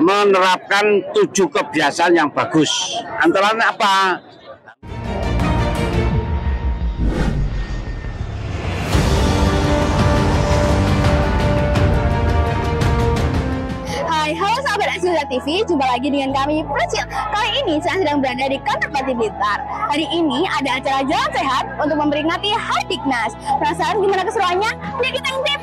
menerapkan 7 kebiasaan yang bagus. Antara lain apa? Hai, halo sahabat Asura TV, jumpa lagi dengan kami Precil. Kali ini saya sedang berada di kantor Bupati Blitar. Hari ini ada acara Jalan Sehat untuk memperingati Hardiknas. Penasaran gimana keseruannya? Yuk kita intip!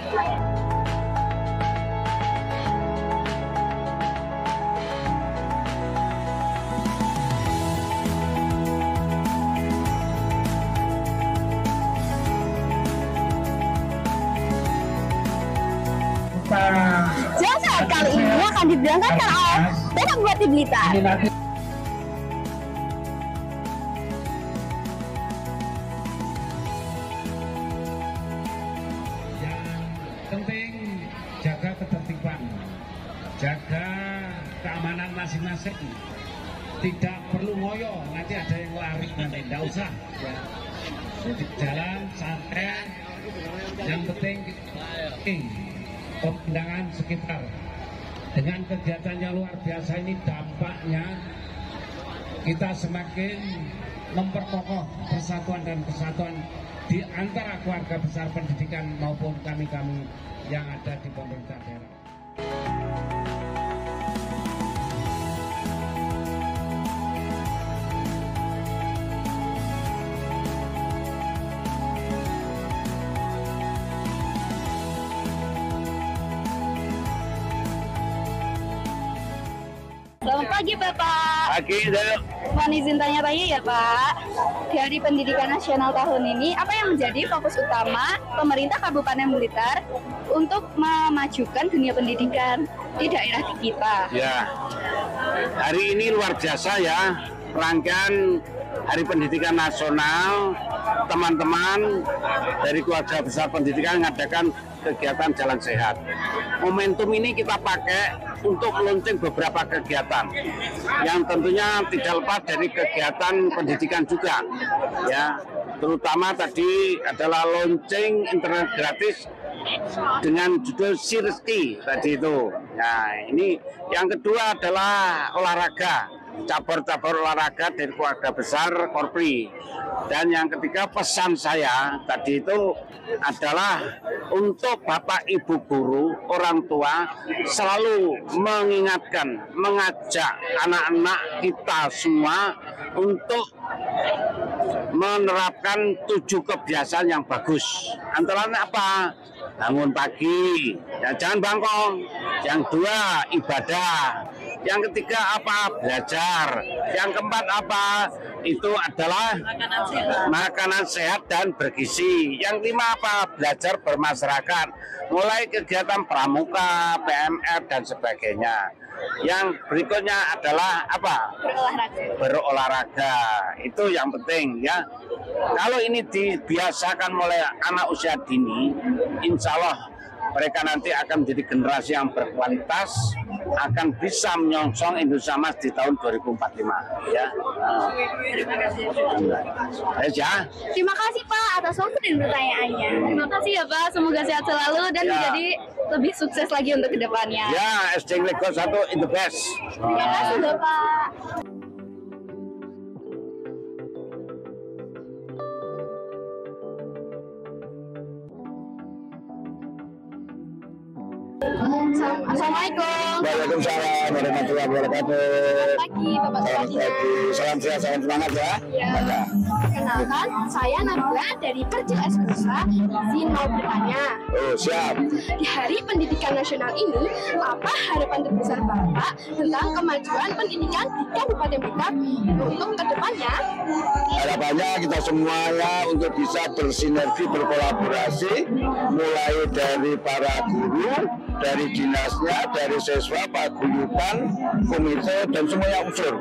Jalan Sehat kali ini akan diberangkatkan oleh Bapak Bupati Blitar. Penting jaga ketertiban, jaga keamanan masing-masing. Tidak perlu ngoyo, nanti ada yang lari nanti, tidak usah. Ya. Jadi jalan santai, yang penting pemandangan sekitar. Dengan kegiatan yang luar biasa ini dampaknya kita semakin memperkokoh persatuan dan kesatuan di antara keluarga besar pendidikan maupun kami-kami yang ada di pemerintah daerah. Selamat pagi Bapak. Pagi, Dek. Mohon izin tanya-tanya ya Pak. Di Hari Pendidikan Nasional tahun ini, apa yang menjadi fokus utama pemerintah Kabupaten Blitar untuk memajukan dunia pendidikan di daerah kita? Ya, hari ini luar biasa ya, rangkaian Hari Pendidikan Nasional. Teman-teman dari keluarga besar pendidikan mengadakan kegiatan Jalan Sehat. Momentum ini kita pakai untuk meluncurkan beberapa kegiatan yang tentunya tidak lepas dari kegiatan pendidikan juga, ya. Terutama tadi adalah launching internet gratis dengan judul Sirski tadi itu. Nah, ini yang kedua adalah olahraga, cabur-cabur olahraga dari keluarga besar Korpri. Dan yang ketiga pesan saya tadi itu adalah untuk Bapak Ibu guru, orang tua selalu mengingatkan, mengajak anak-anak kita semua untuk menerapkan 7 kebiasaan yang bagus. Antara lain apa? Bangun pagi, ya jangan bangkong. Yang dua, ibadah. Yang ketiga apa? Belajar. Yang keempat apa? Itu adalah makanan sehat dan bergizi. Yang lima apa? Belajar bermasyarakat. Mulai kegiatan pramuka, PMR dan sebagainya. Yang berikutnya adalah apa? Berolahraga. Itu yang penting ya. Kalau ini dibiasakan mulai anak usia dini, insya Allah mereka nanti akan menjadi generasi yang berkualitas, akan bisa menyongsong Indonesia Emas di tahun 2045 ya. Terima kasih. Ya. Terima kasih Pak atas waktu dan pertanyaannya. Terima kasih ya Pak, semoga sehat selalu dan menjadi lebih sukses lagi untuk kedepannya. Ya, SD Negeri 1 in the best. Terima kasih Bapak. Assalamualaikum. Waalaikumsalam warahmatullahi wabarakatuh. Selamat pagi Bapak Selamat Bupati. pagi, salam sehat, salam semangat ya. Ya. Perkenalkan, saya Nabila dari Percil Eskusa. Izin mau bertanya. Oh, siap. Di Hari Pendidikan Nasional ini, apa harapan terbesar Bapak tentang kemajuan pendidikan di Kabupaten Blitar untuk kedepannya? Harapannya kita semuanya untuk bisa bersinergi, berkolaborasi, mulai dari para guru, dari dinasnya, dari siswa, paguyuban, komite, dan semuanya unsur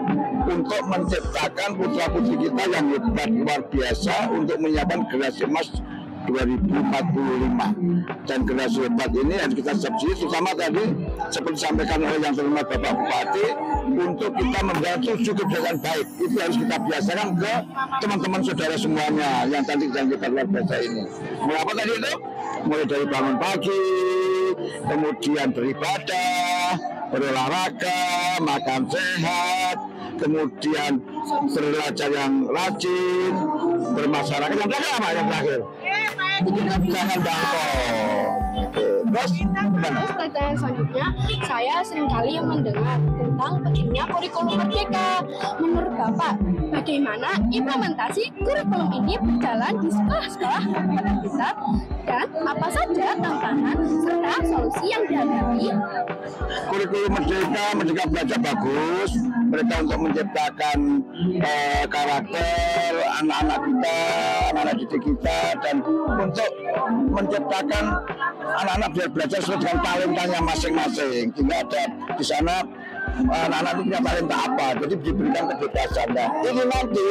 untuk menciptakan putra-putri kita yang hebat luar biasa untuk menyiapkan generasi emas 2045. Dan generasi hebat ini harus kita subsidi, terutama tadi seperti disampaikan oleh yang terhormat Bapak Bupati, untuk kita membangun 7 kebiasaan baik. Itu harus kita biasakan ke teman-teman saudara semuanya yang tadi kita luar biasa ini. Mulai apa tadi itu? Mulai dari bangun pagi, kemudian beribadah, berolahraga, makan sehat, kemudian belajar yang rajin, bermasyarakat. Yang terakhir apa yang terakhir? Jangan jangkau. Terus, pertanyaan selanjutnya, saya seringkali mendengar tentang pentingnya kurikulum merdeka. Menurut Bapak, bagaimana implementasi kurikulum ini berjalan di sekolah-sekolah kabupaten kita dan apa saja tantangan serta solusi yang dihadapi? kurikulum Merdeka Belajar bagus. Mereka untuk menciptakan karakter anak-anak kita, anak-anak didik kita, dan untuk menciptakan anak-anak biar belajar sesuai dengan talentanya masing-masing. Tidak ada di sana anak-anak itu punya talenta apa, jadi diberikan kebebasan. Nah, ini nanti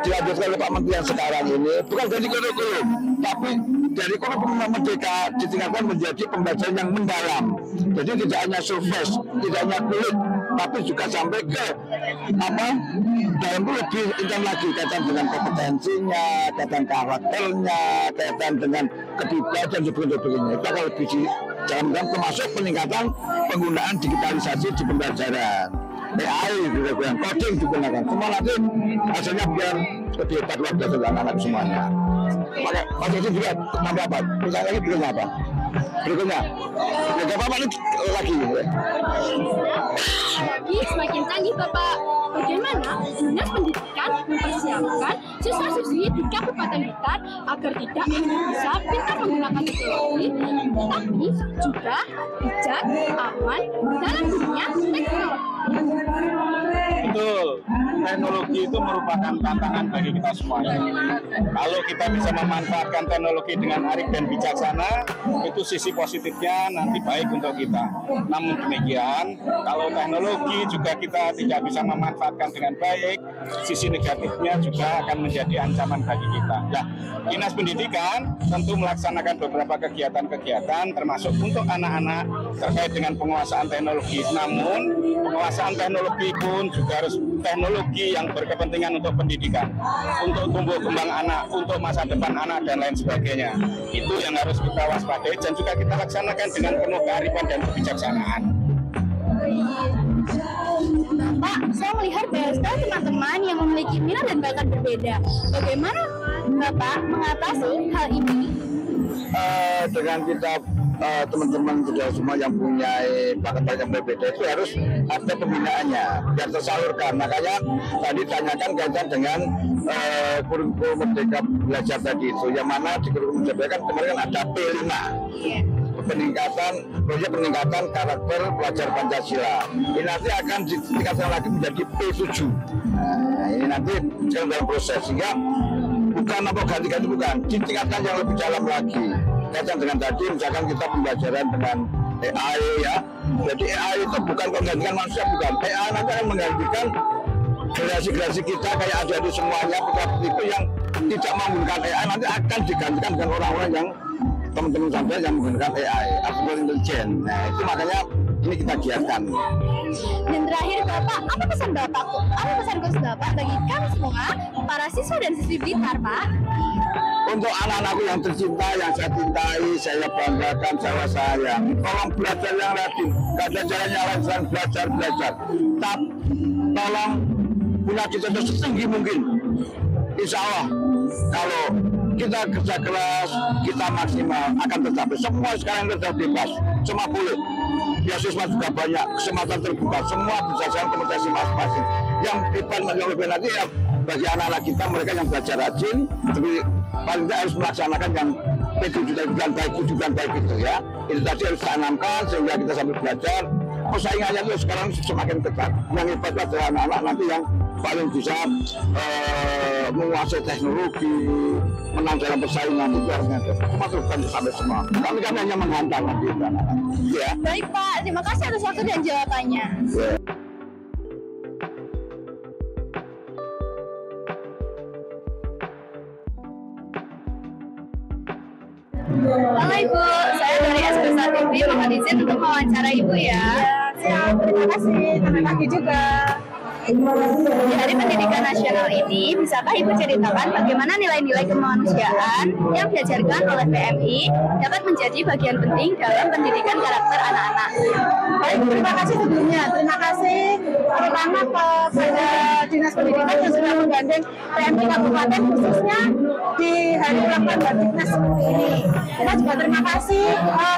dilanjutkan oleh Pak Menteri yang sekarang ini, bukan dari kurikulum, tapi dari kurikulum Merdeka ditingkatkan menjadi pembelajaran yang mendalam. Jadi tidak hanya surface, tidak hanya kulit, tapi juga sampai ke dalam itu lebih intens lagi, kaitan dengan kompetensinya, kaitan karakternya, kaitan dengan kepribadian dan sebagainya. Itu akan lebih dalam termasuk peningkatan penggunaan digitalisasi di pembelajaran. AI juga yang coding digunakan. Semua nanti hasilnya biar lebih hebat luar biasa anak-anak semuanya. Pakai itu juga nambah apa? Misalnya lagi berikutnya apa? Berikutnya, ya apa lagi? Lagi semakin canggih Bapak. Bagaimana Dinas Pendidikan mempersiapkan siswa-siswi di Kabupaten Blitar agar tidak hanya bisa pintar menggunakan teknologi, tapi juga bijak, aman dalam dunia teknologi. Betul, teknologi itu merupakan tantangan bagi kita semuanya. Kalau kita bisa memanfaatkan teknologi dengan arif dan bijaksana, itu sisi positifnya nanti baik untuk kita. Namun demikian, kalau teknologi juga kita tidak bisa memanfaatkan dengan baik, sisi negatifnya juga akan menjadi ancaman bagi kita. Nah, Dinas Pendidikan tentu melaksanakan beberapa kegiatan-kegiatan termasuk untuk anak-anak terkait dengan penguasaan teknologi. Namun, penguasaan teknologi pun juga harus teknologi yang berkepentingan untuk pendidikan, untuk tumbuh kembang anak, untuk masa depan anak dan lain sebagainya. Itu yang harus kita waspadai dan juga kita laksanakan dengan penuh kearifan dan kebijaksanaan. Pak, saya melihat banyak sekali teman-teman yang memiliki minat dan bakat berbeda. Bagaimana Bapak mengatasi hal ini? Dengan kita teman-teman sudah semua yang punya bakat yang berbeda itu harus ada pembinaannya biar tersalurkan. Makanya tadi tanyakan kaitan dengan kurikulum Merdeka Belajar tadi itu, yang mana di kurikulum Merdeka kemarin ada P5, peningkatan karakter pelajar Pancasila. Ini nanti akan ditingkatkan lagi menjadi P7. Nah, ini nanti dalam proses, sehingga bukan apa ganti-ganti, bukan, ditingkatkan yang lebih dalam lagi. Kaitan dengan tadi, misalkan kita pembelajaran dengan AI ya. Jadi AI itu bukan menggantikan manusia, bukan. AI nanti akan menggantikan generasi-generasi kita kayak adik-adik semuanya, itu yang tidak menggunakan AI nanti akan digantikan dengan orang-orang yang teman-teman sampai yang menggunakan AI, artificial intelligence. Nah, itu makanya ini kita giatkan. Dan terakhir Bapak, apa pesan Bapak? Apa pesan khusus Bapak bagi kami semua, para siswa dan siswi Blitar, Pak? Untuk anak-anakku yang tercinta, yang saya cintai, saya banggakan, saya sayang. Tolong belajar yang rajin, gak ada caranya lain selain belajar. Tapi tolong punya cita-cita setinggi mungkin. Insya Allah, kalau kita kerja keras, kita maksimal, akan tercapai. Semua sekarang sudah bebas, semua boleh. Beasiswa juga banyak, kesempatan terbuka, semua berdasarkan kompetensi masing-masing. Yang hebat lebih nanti ya bagi anak-anak kita, mereka yang belajar rajin, tapi paling tidak harus melaksanakan yang kehidupan baik itu ya. Itu tadi harus ditanamkan sehingga kita sambil belajar. Persaingannya itu sekarang semakin ketat. Yang hebat adalah anak-anak nanti yang paling bisa menguasai teknologi, menang dalam persaingan, itu harusnya cuma bukan sampai semua. Kami hanya menghantar nanti anak-anak. Ya. Baik Pak, terima kasih atas waktu dan jawabannya. Ya. Halo Ibu, saya dari SB1 TV mohon izin untuk mewawancara Ibu ya. Siap, terima kasih. Terima kasih juga. Di Hari Pendidikan Nasional ini, bisakah Ibu ceritakan bagaimana nilai-nilai kemanusiaan yang diajarkan oleh PMI dapat menjadi bagian penting dalam pendidikan karakter anak-anak? Baik, terima kasih sebelumnya. Terima kasih terutama kepada Dinas Pendidikan yang sudah menggandeng PMI Kabupaten khususnya di hari ulang tahun Batiknas seperti ini. Kita juga terima kasih,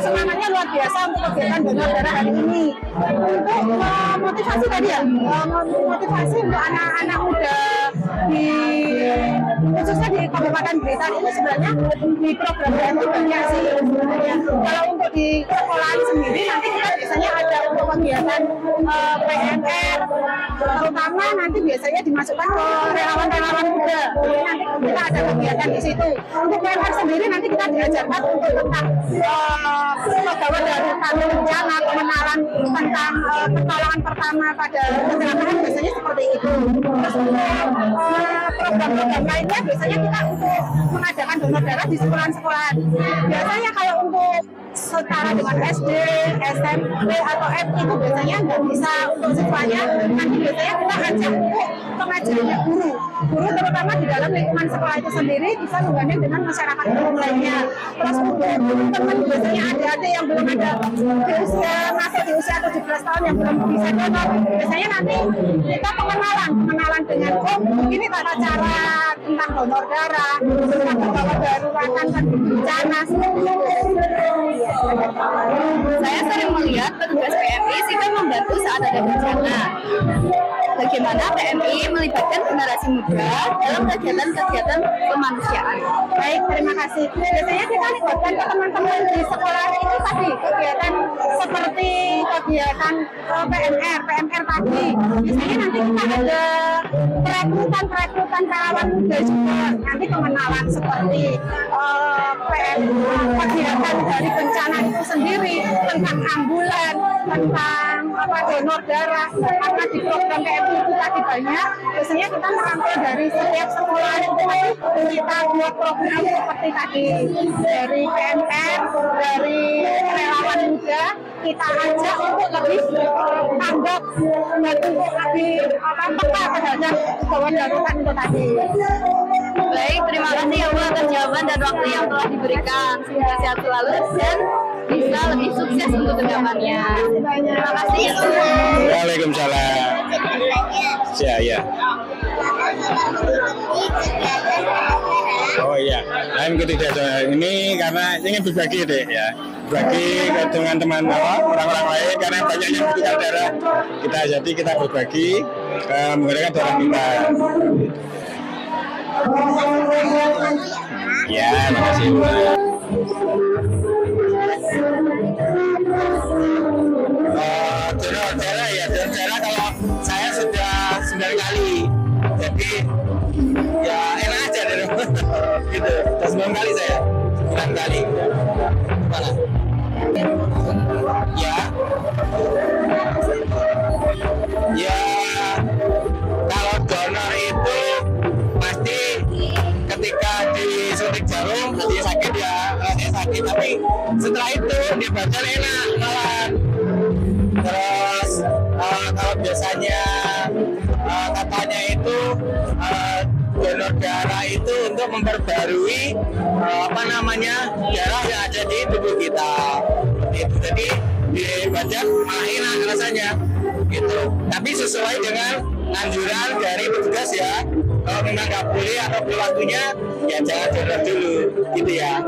semangatnya luar biasa untuk kegiatan donor darah hari ini. Untuk motivasi tadi ya, motivasi untuk anak-anak muda di khususnya di Kabupaten Blitar ini sebenarnya di program itu banyak sih sebenarnya. Kalau untuk di sekolahan sendiri nanti kita biasanya ada untuk kegiatan PNR, terutama nanti biasanya dimasukkan ke relawan-relawan muda. Jadi nanti kita ada kegiatan di situ. Untuk PNR sendiri nanti kita diajarkan untuk tentang pegawai darurat bencana, pengenalan tentang pertolongan pertama pada kecelakaan biasanya seperti itu. Terus untuk program-program lainnya biasanya kita untuk mengadakan donor darah di sekolahan-sekolahan. Biasanya kalau untuk setara dengan SD, SMP atau FI itu biasanya nggak bisa untuk siswanya. Nanti biasanya kita ajak untuk pengajarnya guru terutama di dalam lingkungan sekolah itu sendiri bisa menggandeng dengan masyarakat umum lainnya. Terus untuk teman-teman biasanya adik-adik yang belum ada di usia masuk di usia 17 tahun yang belum bisa donor, biasanya nanti kita pengenalan dengan ini tata cara tentang donor darah, tentang pegawai daruratan dan bencana seperti itu. Saya sering melihat petugas PMI sigap membantu saat ada bencana. Bagaimana PMI melibatkan generasi muda dalam kegiatan-kegiatan kemanusiaan? Baik, terima kasih. Biasanya kita libatkan ke teman-teman di sekolah itu tadi kegiatan seperti kegiatan PMR tadi. Biasanya nanti kita ada perekrutan relawan muda juga. Nanti pengenalan seperti kegiatan dari bencana itu sendiri, tentang ambulan, tentang donor darah. Karena di program PMI itu tadi banyak, biasanya kita merangkul dari setiap sekolah itu tadi kita buat program seperti tadi dari PMR, dari relawan muda, kita ajak untuk lebih tanggap dan untuk lebih peka terhadap gawat darurat itu tadi. Baik, terima kasih ya Bu atas jawaban dan waktu yang telah diberikan. Semoga sehat selalu dan bisa lebih sukses untuk kedepannya. Terima kasih ya Bu. Waalaikumsalam. Ya. Oh iya, lain ketidaksengajaan ini karena ingin berbagi deh ya, berbagi dengan teman orang-orang lain karena banyak yang butuhkan darah. Kita berbagi menggunakan darah kita. Ya, terima kasih. Donor darah kalau saya sudah 9 kali, jadi ya enak aja deh. Gitu, sudah 9 kali saya, 9 kali. Mana? Ya, kalau donor itu pasti ketika disuntik jarum dia sakit ya, sakit, tapi setelah itu di badan enak malah. Terus kalau biasanya katanya itu donor darah itu untuk memperbarui darah yang ada di tubuh kita. Itu jadi di badan malah enak rasanya gitu. Tapi sesuai dengan anjuran dari petugas ya. Kalau memang nggak boleh atau belum waktunya ya jangan donor dulu gitu ya.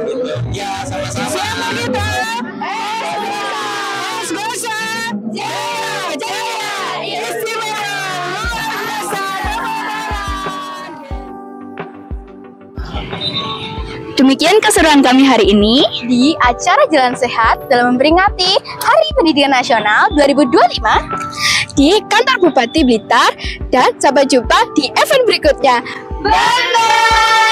Gitu. Ya sama-sama. Siapa kita? Demikian keseruan kami hari ini di acara Jalan Sehat dalam memperingati Hari Pendidikan Nasional 2025 di kantor Bupati Blitar, dan sampai jumpa di event berikutnya. Bye!